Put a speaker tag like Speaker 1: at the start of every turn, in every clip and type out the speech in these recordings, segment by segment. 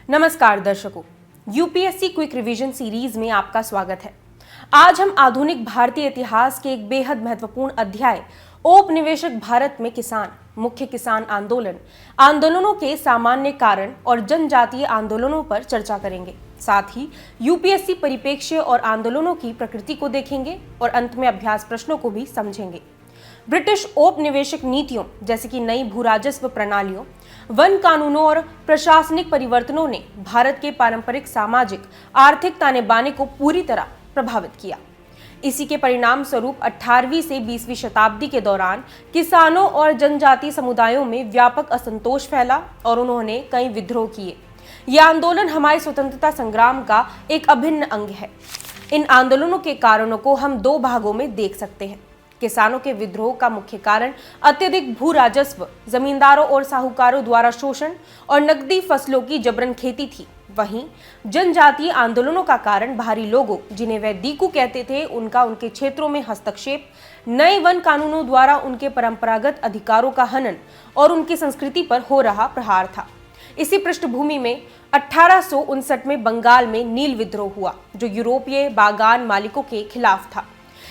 Speaker 1: नमस्कार दर्शकों, UPSC quick revision series में आपका स्वागत है। आज हम आधुनिक भारतीय इतिहास के एक बेहद महत्वपूर्ण अध्याय औपनिवेशिक भारत में किसान, मुख्य किसान आंदोलन, आंदोलनों के सामान्य कारण और जनजातीय आंदोलनों पर चर्चा करेंगे। साथ ही यूपीएससी परिप्रेक्ष्य और आंदोलनों की प्रकृति को देखेंगे और अंत में अभ्यास प्रश्नों को भी समझेंगे। ब्रिटिश औपनिवेशिक नीतियों जैसे कि नई भू राजस्व प्रणालियों, वन कानूनों और प्रशासनिक परिवर्तनों ने भारत के पारंपरिक सामाजिक आर्थिक ताने बाने को पूरी तरह प्रभावित किया। इसी के परिणाम स्वरूप 18वीं से 20वीं शताब्दी के दौरान किसानों और जनजातीय समुदायों में व्यापक असंतोष फैला और उन्होंने कई विद्रोह किए। यह आंदोलन हमारे स्वतंत्रता संग्राम का एक अभिन्न अंग है। इन आंदोलनों के कारणों को हम दो भागों में देख सकते हैं। किसानों के विद्रोह का मुख्य कारण अत्यधिक भू राजस्व, जमींदारों और साहूकारों द्वारा शोषण और नकदी फसलों की जबरन खेती थी। वहीं जनजातीय आंदोलनों का कारण बाहरी लोगों, जिन्हें वह दीकू कहते थे, उनका उनके क्षेत्रों में हस्तक्षेप, नए वन कानूनों द्वारा उनके परंपरागत अधिकारों का हनन और उनकी संस्कृति पर हो रहा प्रहार था। इसी पृष्ठभूमि में 1859 में बंगाल में नील विद्रोह हुआ, जो यूरोपीय बागान मालिकों के खिलाफ था।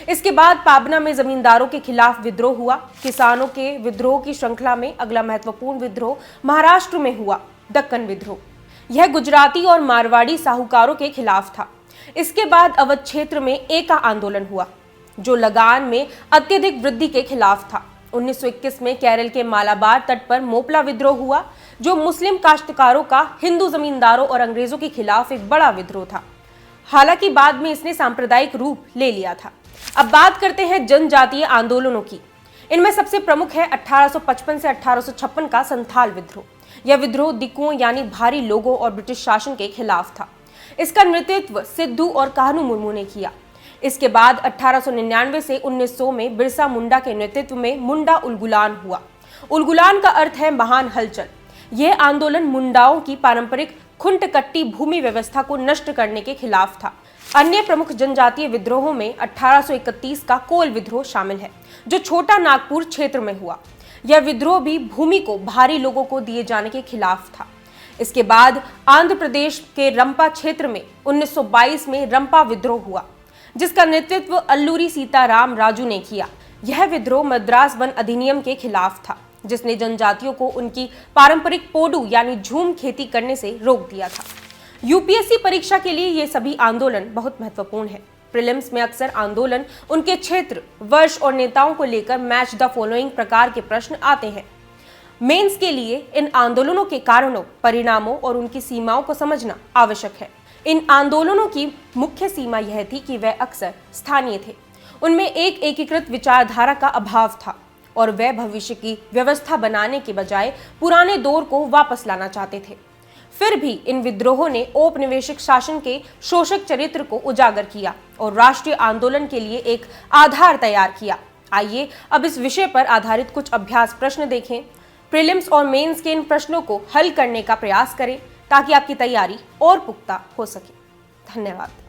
Speaker 1: इसके बाद पाबना में जमींदारों के खिलाफ विद्रोह हुआ। किसानों के विद्रोह की श्रृंखला में अगला महत्वपूर्ण विद्रोह महाराष्ट्र में हुआ, दक्कन विद्रोह। यह गुजराती और मारवाड़ी साहूकारों के खिलाफ था। इसके बाद अवध क्षेत्र में एका आंदोलन हुआ, जो लगान में अत्यधिक वृद्धि के खिलाफ था। 1921 में केरल के मालाबार तट पर मोपला विद्रोह हुआ, जो मुस्लिम काश्तकारों का हिंदू जमींदारों और अंग्रेजों के खिलाफ एक बड़ा विद्रोह था। हालांकि बाद में इसने सांप्रदायिक रूप ले लिया था। अब बात करते हैं जनजातीय आंदोलनों की। इनमें सबसे प्रमुख है 1855 से 1856 का संथाल विद्रोह। यह विद्रोह दिकुओं यानी भारी लोगों और ब्रिटिश शासन के खिलाफ था। इसका नेतृत्व सिद्धू और कान्हू मुर्मू ने किया। इसके बाद 1899 से 1900 में बिरसा मुंडा के नेतृत्व में मुंडा उलगुलान हुआ। उलगुलान का अर्थ है महान हलचल। यह आंदोलन मुंडाओं की पारंपरिक खुंटकट्टी भूमि व्यवस्था को नष्ट करने के खिलाफ था। अन्य प्रमुख जनजातीय विद्रोहों में 1831 का कोल विद्रोह शामिल है, जो छोटा नागपुर क्षेत्र में हुआ। यह विद्रोह भी भूमि को भारी लोगों को दिए जाने के खिलाफ था। इसके बाद आंध्र प्रदेश के रंपा क्षेत्र में 1922 में रंपा विद्रोह हुआ, जिसका नेतृत्व अल्लूरी सीताराम राजू ने किया। यह विद्रोह मद्रास वन अधिनियम के खिलाफ था, जिसने जनजातियों को उनकी पारंपरिक पोडू यानी झूम खेती करने से रोक दिया था। यूपीएससी परीक्षा के लिए ये सभी आंदोलन बहुत महत्वपूर्ण है। प्रीलिम्स में अक्सर आंदोलन, उनके क्षेत्र, वर्ष और नेताओं को लेकर मैच द फॉलोइंग प्रकार के प्रश्न आते हैं। मेंस के लिए इन आंदोलनों के कारणों, परिणामों और उनकी सीमाओं को समझना आवश्यक है। इन आंदोलनों की मुख्य सीमा यह थी कि वे अक्सर स्थानीय थे। उनमें एक एकीकृत विचारधारा का अभाव था और वे भविष्य की व्यवस्था बनाने के बजाय पुराने दौर को वापस लाना चाहते थे। फिर भी इन विद्रोहों ने औपनिवेशिक शासन के शोषक चरित्र को उजागर किया और राष्ट्रीय आंदोलन के लिए एक आधार तैयार किया। आइए अब इस विषय पर आधारित कुछ अभ्यास प्रश्न देखें। प्रीलिम्स और मेंस के इन प्रश्नों को हल करने का प्रयास करें ताकि आपकी तैयारी और पुख्ता हो सके। धन्यवाद।